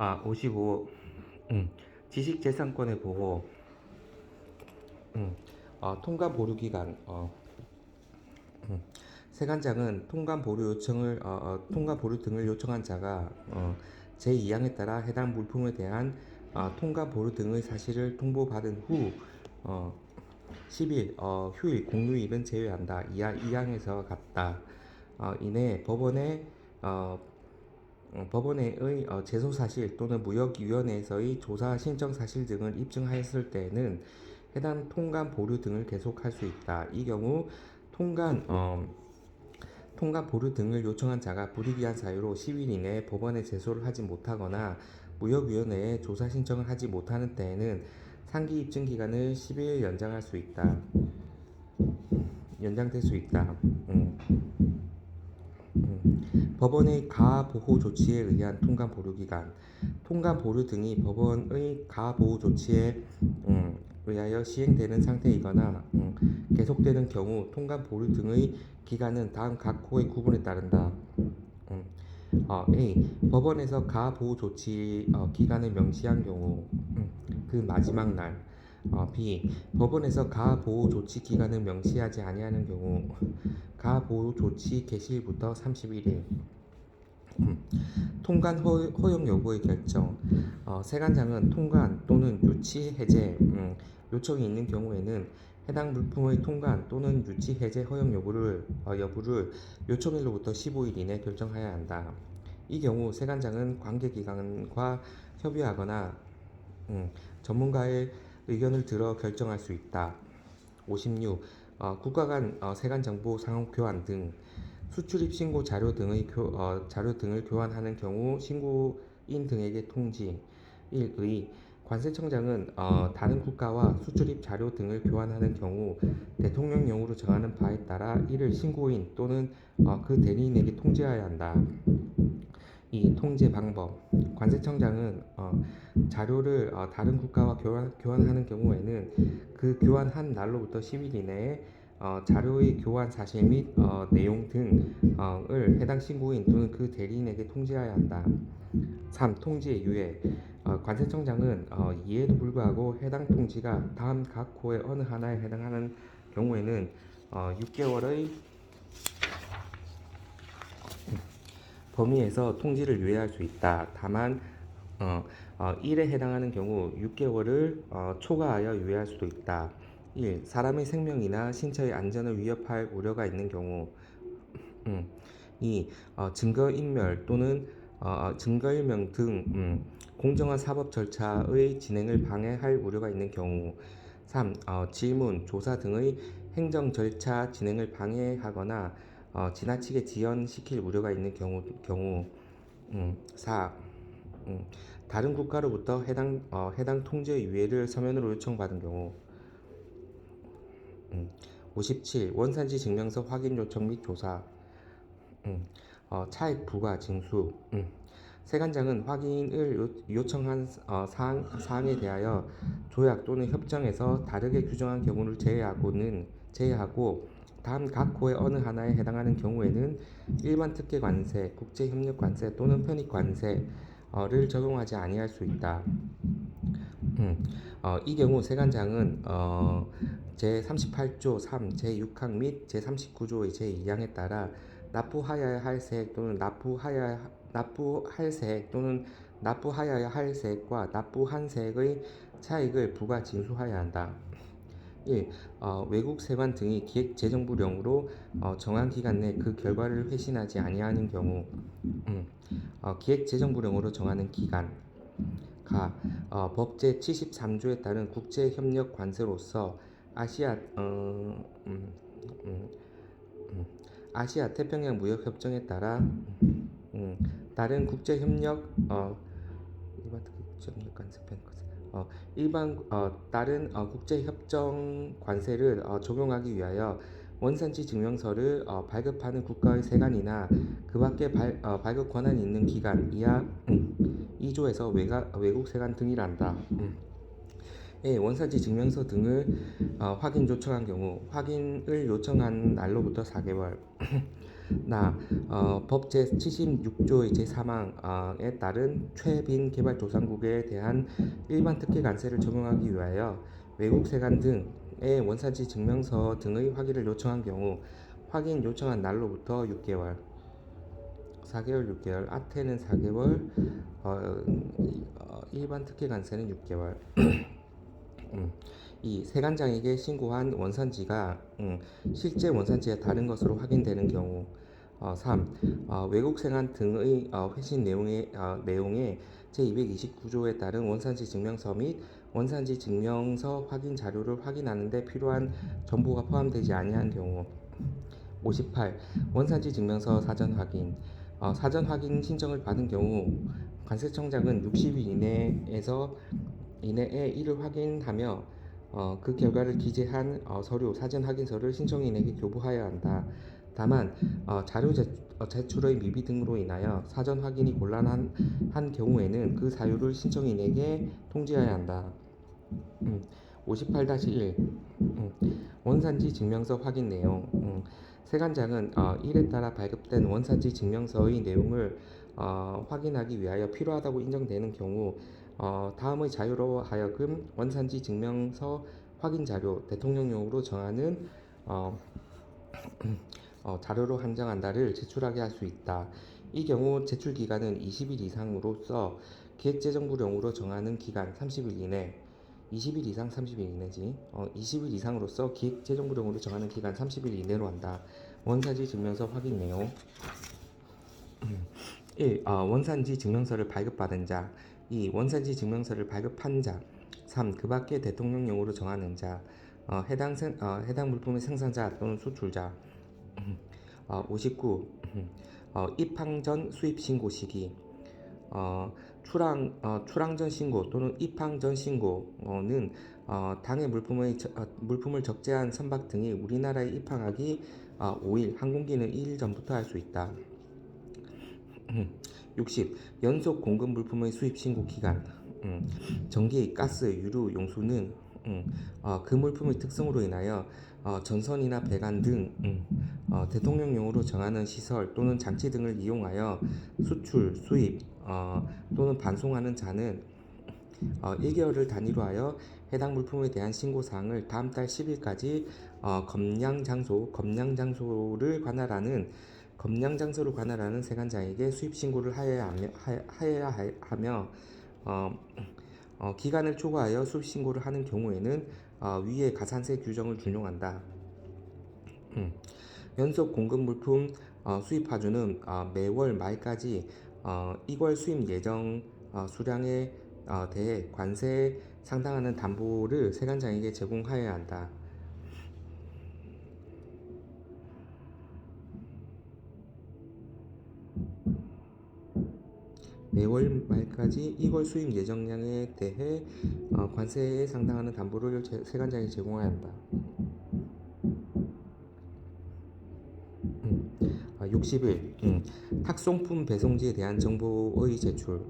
아, 55. 지식재산권의 보호. 통관 보류 기간. 세관장은 통관 보류 등을 요청한 자가 제2항에 따라 해당 물품에 대한 통관 보류 등의 사실을 통보받은 후 10일 휴일 공휴일은 제외한다. 2항에서 같다. 이내 법원의 제소 사실 또는 무역위원회에서의 조사 신청 사실 등을 입증하였을 때에는 해당 통관 보류 등을 계속할 수 있다. 이 경우 통관 보류 등을 요청한 자가 불이기한 사유로 10일 이내에 법원에 제소를 하지 못하거나 무역위원회에 조사 신청을 하지 못하는 때에는 상기 입증 기간을 10일 연장될 수 있다. 법원의 가보호 조치에 의한 통관 보류 기간. 통관 보류 등이 법원의 가보호 조치에 의하여 시행되는 상태이거나 계속되는 경우 통관 보류 등의 기간은 다음 각 호의 구분에 따른다. A. 법원에서 가보호 조치 기간을 명시한 경우 그 마지막 날. B. 법원에서 가보호 조치 기간을 명시하지 아니하는 경우 가보호 조치 개시일부터 31일. 통관 허용 여부의 결정. 세관장은 통관 또는 유치 해제 요청이 있는 경우에는 해당 물품의 통관 또는 유치 해제 허용 여부를 요청일로부터 15일 이내 결정하여야 한다. 이 경우 세관장은 관계기관과 협의하거나 전문가의 의견을 들어 결정할 수 있다. 56. 국가 간 세관 정보 상호 교환 등 수출입 신고 자료 등을 교환하는 경우 신고인 등에게 통지. 1. 관세청장은 다른 국가와 수출입 자료 등을 교환하는 경우 대통령령으로 정하는 바에 따라 이를 신고인 또는 그 대리인에게 통지하여야 한다. 2. 통제 방법. 관세청장은 자료를 다른 국가와 교환하는 경우에는 그 교환한 날로부터 10일 이내에 자료의 교환 사실 및 내용 등을 해당 신고인 또는 그 대리인에게 통지해야 한다. 3. 통지의 유예. 관세청장은 이에도 불구하고 해당 통지가 다음 각 호의 어느 하나에 해당하는 경우에는 6개월의 범위에서 통지를 유예할 수 있다. 다만 1에 해당하는 경우 6개월을 초과하여 유예할 수도 있다. 1. 사람의 생명이나 신체의 안전을 위협할 우려가 있는 경우. 2. 증거인멸 또는 증거일명 등 공정한 사법 절차의 진행을 방해할 우려가 있는 경우. 3. 질문, 조사 등의 행정 절차 진행을 방해하거나 지나치게 지연시킬 우려가 있는 경우. 4. 다른 국가로부터 해당 통제 유예를 서면으로 요청받은 경우. 57. 원산지 증명서 확인 요청 및 조사. 차액 부과 징수. 세관장은 확인을 요청한 사항에 대하여 조약 또는 협정에서 다르게 규정한 경우를 제외하고 다음 각 호의 어느 하나에 해당하는 경우에는 일반 특혜 관세, 국제 협력 관세 또는 편익 관세를 적용하지 아니할 수 있다. 이 경우 세관장은 제38조 3, 제6항 및 제39조의 제2항에 따라 납부하여야 할 세액 또는 납부하여야 할 세액과 납부한 세액의 차익을 부과 징수하여야 한다. 1. 외국 세관 등이 기획재정부령으로 정한 기간 내 그 결과를 회신하지 아니하는 경우. 기획재정부령으로 정하는 기간. 법 제73조에 따른 국제협력 관세로서 아시아 태평양 무역협정에 따라 다른 국제협력 다른 국제협정 관세를 적용하기 위하여 원산지 증명서를 발급하는 국가의 세관이나 그 밖에 발급 권한이 있는 기관 이하 2조에서 외국 세관 등이란다. 원산지 증명서 등을 확인 요청한 경우 확인을 요청한 날로부터 4개월 법 제76조의 제3항에 따른 최빈 개발도상국에 대한 일반 특혜 관세를 적용하기 위하여 외국 세관 등의 원산지 증명서 등의 확인을 요청한 경우 확인 요청한 날로부터 6개월 4개월 6개월 아태는 4개월 일반 특혜 관세는 6개월 이 세관장에게 신고한 원산지가 실제 원산지와 다른 것으로 확인되는 경우 3. 외국 세관 등의 회신 내용에 제229조에 따른 원산지 증명서 및 원산지 증명서 확인 자료를 확인하는 데 필요한 정보가 포함되지 아니한 경우 58. 원산지 증명서 사전 확인 사전 확인 신청을 받은 경우 관세청장은 60일 이내에 이를 확인하며 그 결과를 기재한 서류 사전 확인서를 신청인에게 교부하여야 한다. 다만 자료 제출의 미비 등으로 인하여 사전 확인이 곤란한 경우에는 그 사유를 신청인에게 통지해야 한다. 58-1 원산지 증명서 확인 내용 세관장은 일에 따라 발급된 원산지 증명서의 내용을 확인하기 위하여 필요하다고 인정되는 경우 다음의 자료로 하여금 원산지 증명서 확인 자료 대통령령으로 정하는 자료로 한정한다를 제출하게 할 수 있다. 이 경우 제출 기간은 20일 이상으로서 기획재정부령으로 정하는 기간 30일 이내 20일 이상 30일 이내지 20일 이상으로서 기획재정부령으로 정하는 기간 30일 이내로 한다. 원산지 증명서 확인 내용 1. 원산지 증명서를 발급받은 자 2. 원산지 증명서를 발급한 자 3. 그 밖에 대통령령으로 정하는 자 해당 물품의 생산자 또는 수출자 59. 입항 전 수입 신고 시기 출항 전 신고 또는 입항 전 신고는 당해 물품을 적재한 선박 등이 우리나라에 입항하기 5일, 항공기는 1일 전부터 할 수 있다. 60. 연속 공급 물품의 수입 신고 기간 전기, 가스, 유류, 용수는 그 물품의 특성으로 인하여 전선이나 배관 등 대통령령으로 정하는 시설 또는 장치 등을 이용하여 수출, 수입 또는 반송하는 자는 1개월을 단위로 하여 해당 물품에 대한 신고사항을 다음 달 10일까지 검량장소를 관할하는 세관장에게 수입 신고를 하여야 하며 기간을 초과하여 수입 신고를 하는 경우에는 위의 가산세 규정을 준용한다. 연속 공급 물품 수입 하주는 매월 말까지 이월 수입 예정 수량에 대해 관세에 상당하는 담보를 세관장에게 제공하여야 한다. 매월 말까지 이월 수입 예정량에 대해 관세에 상당하는 담보를 세관장에 제공해야 한다. 60일 탁송품 배송지에 대한 정보의 제출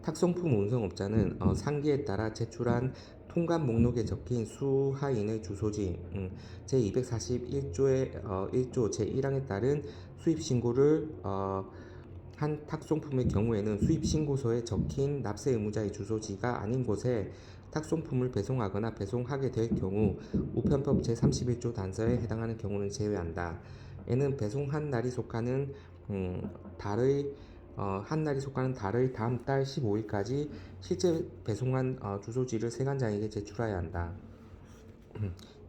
탁송품 운송업자는 상기에 따라 제출한 통관 목록에 적힌 수하인의 주소지 제241조의 1조 제1항에 따른 수입 신고를 한 탁송품의 경우에는 수입 신고서에 적힌 납세 의무자의 주소지가 아닌 곳에 탁송품을 배송하거나 배송하게 될 경우 우편법 제31조 단서에 해당하는 경우는 제외한다. 이는 배송한 날이 속하는 달의 다음 달 15일까지 실제 배송한 주소지를 세관장에게 제출해야 한다.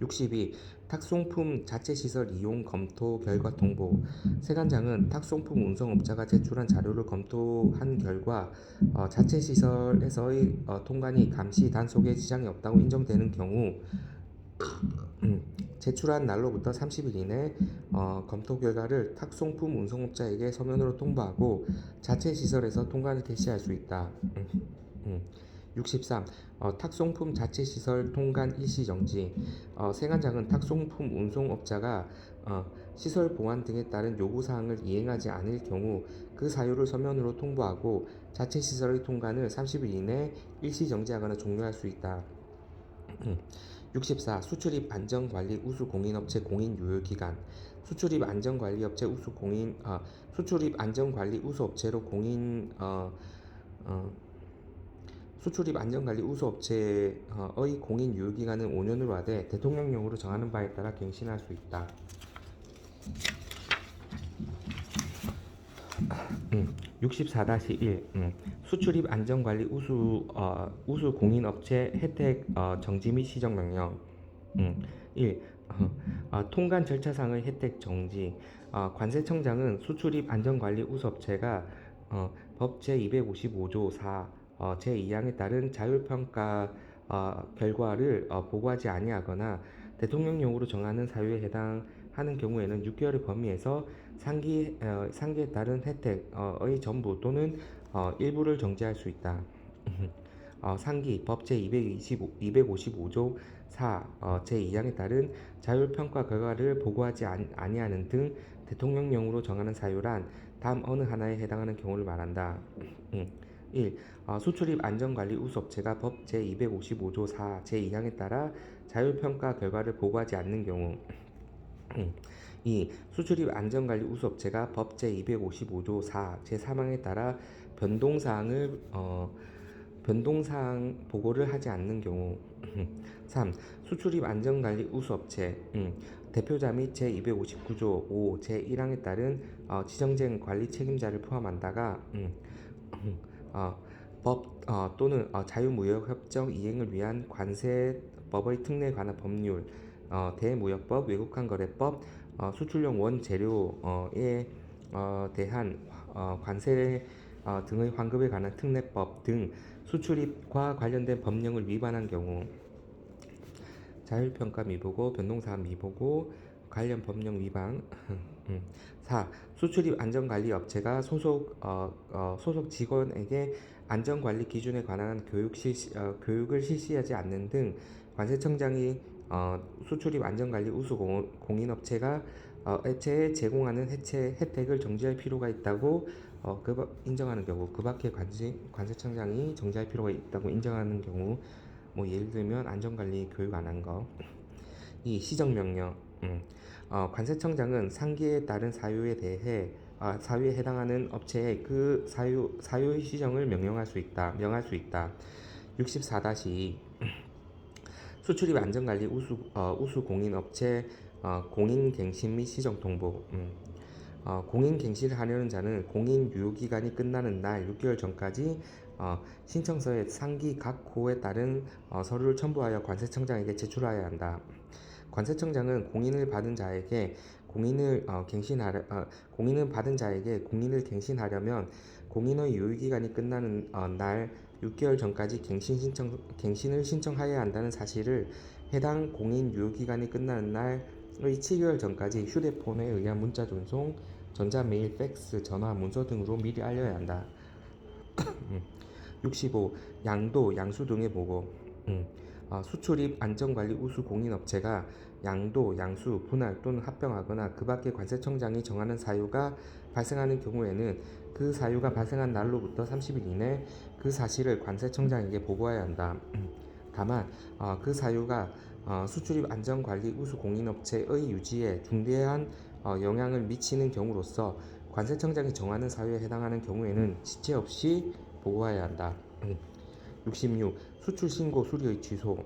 62. 탁송품 자체시설 이용 검토 결과 통보 세관장은 탁송품 운송업자가 제출한 자료를 검토한 결과 자체시설에서의 통관이 감시 단속에 지장이 없다고 인정되는 경우 제출한 날로부터 30일 이내 검토 결과를 탁송품 운송업자에게 서면으로 통보하고 자체 시설에서 통관을 개시할 수 있다. 63. 탁송품 자체시설 통관 일시정지. 세관장은 탁송품 운송업자가 시설 보안 등에 따른 요구사항을 이행하지 않을 경우 그 사유를 서면으로 통보하고 자체시설의 통관을 30일 이내 일시정지하거나 종료할 수 있다. 64. 수출입 안전관리 우수 공인업체 공인 유효기간. 수출입 안전관리업체 우수 공인 수출입 안전관리 우수업체로 공인 수출입 안전관리 우수업체의 공인 유효기간은 5년으로 하되 대통령령으로 정하는 바에 따라 갱신할 수 있다. 64-1 수출입 안전관리 우수 공인업체 혜택 정지 및 시정명령. 1. 통관 절차상의 혜택 정지. 관세청장은 수출입 안전관리 우수업체가 법 제255조 4 제2항에 따른 자율평가 결과를 보고하지 아니하거나 대통령령으로 정하는 사유에 해당하는 경우에는 6개월의 범위에서 상기에 따른 혜택의 전부 또는 일부를 정지할 수 있다. 상기 법 제255조 4 제2항에 따른 자율평가 결과를 보고하지 아니하는 등 대통령령으로 정하는 사유란 다음 어느 하나에 해당하는 경우를 말한다. 1. 수출입 안전관리 우수업체가 법 제255조 4 제2항에 따라 자율평가 결과를 보고하지 않는 경우. 2. 수출입 안전관리 우수업체가 법 제255조 4 제3항에 따라 변동사항 보고를 하지 않는 경우. 3. 수출입 안전관리 우수업체 대표자 및 제259조 5 제1항에 따른 지정된 관리 책임자를 포함한다가 법 또는 자유무역협정 이행을 위한 관세법의 특례에 관한 법률, 대무역법, 외국환거래법, 수출용 원재료에 대한 관세 등의 환급에 관한 특례법 등 수출입과 관련된 법령을 위반한 경우. 자율평가 미보고, 변동사항 미보고, 관련 법령 위반. 4. 수출입 안전관리 업체가 소속 직원에게 안전관리 기준에 관한 교육을 실시하지 않는 등 관세청장이 수출입 안전관리 우수 공인업체가 업체에 제공하는 혜택을 정지할 필요가 있다고 인정하는 경우, 그 밖에 관세청장이 정지할 필요가 있다고 인정하는 경우, 뭐 예를 들면 안전관리 교육 안 한 거. 2. 시정명령. 관세청장은 상기에 따른 사유에 해당하는 업체에 그 사유의 시정을 명할 수 있다. 64-2 수출입 안전관리 우수 공인업체 공인갱신 및 시정통보. 공인갱신을 하려는 자는 공인 유효기간이 끝나는 날 6개월 전까지 신청서에 상기 각 호에 따른 서류를 첨부하여 관세청장에게 제출하여야 한다. 관세청장은 공인을 받은 자에게 공인을 갱신하려면 공인의 유효기간이 끝나는 날 6개월 전까지 갱신을 신청하여야 한다는 사실을 해당 공인 유효기간이 끝나는 날의 7개월 전까지 휴대폰에 의한 문자 전송, 전자메일, 팩스, 전화, 문서 등으로 미리 알려야 한다. 65. 양도, 양수 등의 보고. 수출입 안전관리 우수 공인업체가 양도, 양수, 분할 또는 합병하거나 그 밖에 관세청장이 정하는 사유가 발생하는 경우에는 그 사유가 발생한 날로부터 30일 이내 그 사실을 관세청장에게 보고해야 한다. 다만 그 사유가 수출입 안전관리 우수 공인업체의 유지에 중대한 영향을 미치는 경우로서 관세청장이 정하는 사유에 해당하는 경우에는 지체 없이 보고해야 한다. 66. 수출 신고 수리의 취소.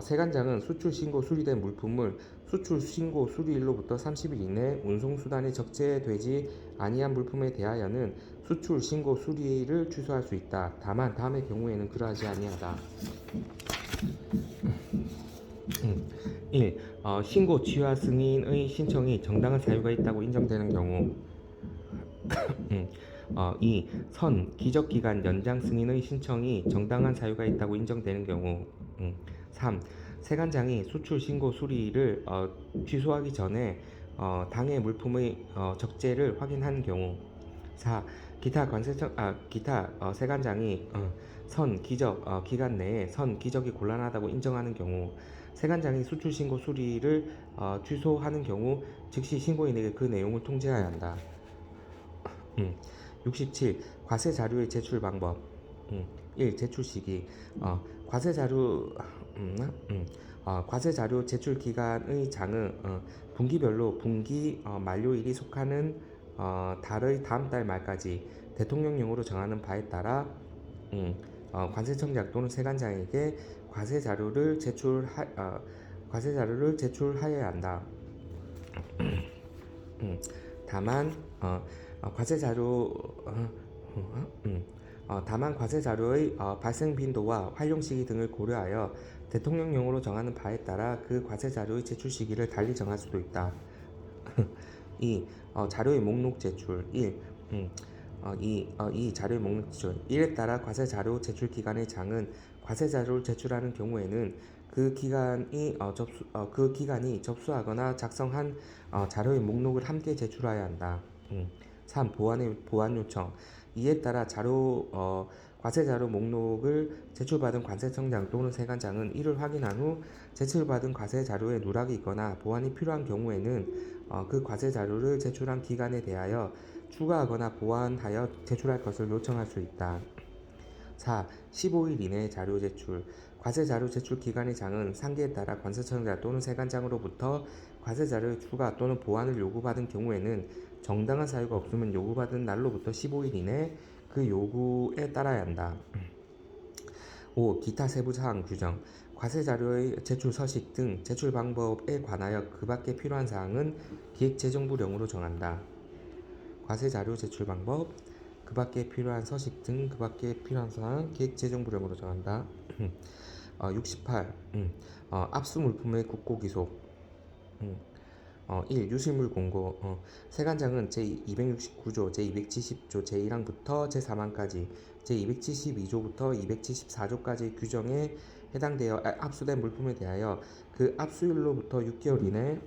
세관장은 수출 신고 수리된 물품을 수출 신고 수리일로부터 30일 이내 운송수단에 적재되지 아니한 물품에 대하여는 수출 신고 수리를 취소할 수 있다. 다만 다음의 경우에는 그러하지 아니하다. 1. 신고 취하 승인의 신청이 정당한 사유가 있다고 인정되는 경우. 2. 기적기간 연장 승인의 신청이 정당한 사유가 있다고 인정되는 경우. 3. 세관장이 수출 신고 수리를 취소하기 전에 당해 물품의 적재를 확인한 경우. 4. 기타 세관장이 선 기적 기간 내에 선 기적이 곤란하다고 인정하는 경우 세관장이 수출 신고 수리를 취소하는 경우 즉시 신고인에게 그 내용을 통지해야 한다. 67. 과세 자료의 제출 방법. 1. 제출 시기. 과세 자료 과세 자료 제출 기간의 장은 분기별로 분기 만료일이 속하는 달의 다음 달 말까지 대통령령으로 정하는 바에 따라 관세청장 또는 세관장에게 과세 자료를 제출하여야 한다. 다만 과세 자료 다만 과세 자료의 발생 빈도와 활용 시기 등을 고려하여 대통령령으로 정하는 바에 따라 그 과세 자료의 제출 시기를 달리 정할 수도 있다. 2. 자료의 목록 제출. 1. 2. 자료의 목록 제출. 1에 따라 과세 자료 제출 기간의 장은 과세 자료를 제출하는 경우에는 그 기간이 접수하거나 작성한 자료의 목록을 함께 제출해야 한다. 3. 보완 요청. 이에 따라 과세 자료 목록을 제출받은 관세청장 또는 세관장은 이를 확인한 후 제출받은 과세 자료에 누락이 있거나 보완이 필요한 경우에는 그 과세 자료를 제출한 기간에 대하여 추가하거나 보완하여 제출할 것을 요청할 수 있다. 4. 15일 이내 자료 제출. 과세 자료 제출 기간의 장은 상기에 따라 관세청장 또는 세관장으로부터 과세 자료의 추가 또는 보완을 요구받은 경우에는 정당한 사유가 없으면 요구받은 날로부터 15일 이내 그 요구에 따라야 한다. 5. 기타 세부 사항 규정. 과세 자료의 제출 서식 등 제출 방법에 관하여 그 밖에 필요한 사항은 기획재정부령으로 정한다. 과세 자료 제출 방법, 그 밖에 필요한 서식 등 그 밖에 필요한 사항 기획재정부령으로 정한다. 68. 압수 물품의 국고 기속. 1. 유실물 공고. 세관장은 제269조, 제270조 제1항부터 제4항까지, 제272조부터 274조까지 규정에 해당되어 압수된 물품에 대하여 그 압수일로부터 6개월 이내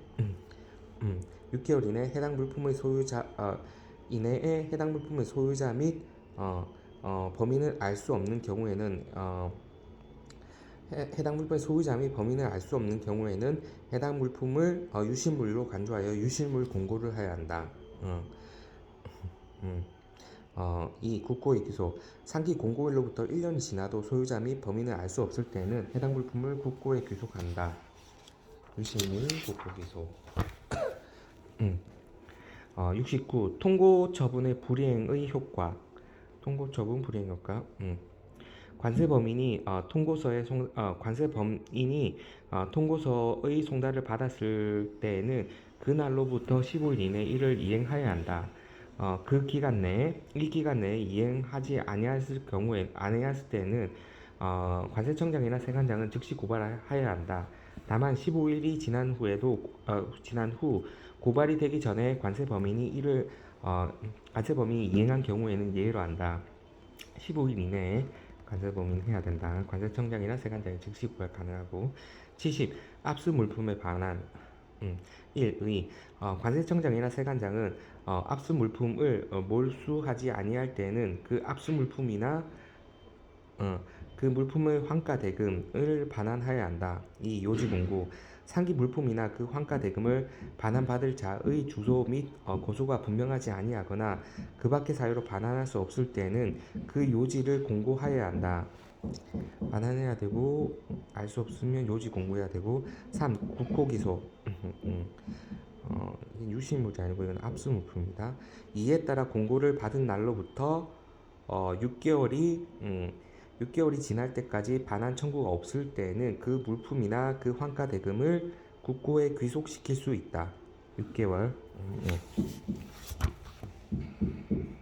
해당 물품의 소유자 및 범인을 알 수 없는 경우에는 해당 물품의 소유자 및 범인을 알 수 없는 경우에는 해당 물품을 유실물로 간주하여 유실물 공고를 해야 한다. 2. 국고의 귀속. 상기 공고일로부터 1년이 지나도 소유자 및 범인을 알 수 없을 때는 해당 물품을 국고에 귀속한다. 유실물 국고 귀속. 69. 통고 처분의 불이행의 효과. 통고 처분 불이행 효과. 관세범인이 통고서의 송달을 받았을 때에는 그 날로부터 15일 이내 이를 이행하여야 한다. 이 기간 내에 이행하지 아니하였을 때에는 관세청장이나 세관장은 즉시 고발하여야 한다. 다만 15일이 지난 후 고발이 되기 전에 관세범인이 이행한 경우에는 예외로 한다. 15일 이내에 관세범인은 해야 된다. 관세청장이나 세관장이 즉시 고발 가능하고. 70. 압수 물품의 반환. 1. 관세청장이나 세관장은 압수 물품을 몰수하지 아니할 때에는 그 압수 물품이나 그 물품의 환가 대금을 반환하여야 한다. 2. 요지 공고. 상기 물품이나 그 환가 대금을 반환받을 자의 주소 및 고소가 분명하지 아니하거나 그 밖의 사유로 반환할 수 없을 때는 그 요지를 공고하여야 한다. 반환해야 되고 알 수 없으면 요지 공고해야 되고. 3. 국고 기소. 유실물이 아니고 이건 압수 물품입니다. 이에 따라 공고를 받은 날로부터 6개월이 지날 때까지 반환 청구가 없을 때는 그 물품이나 그 환가 대금을 국고에 귀속시킬 수 있다. 6개월.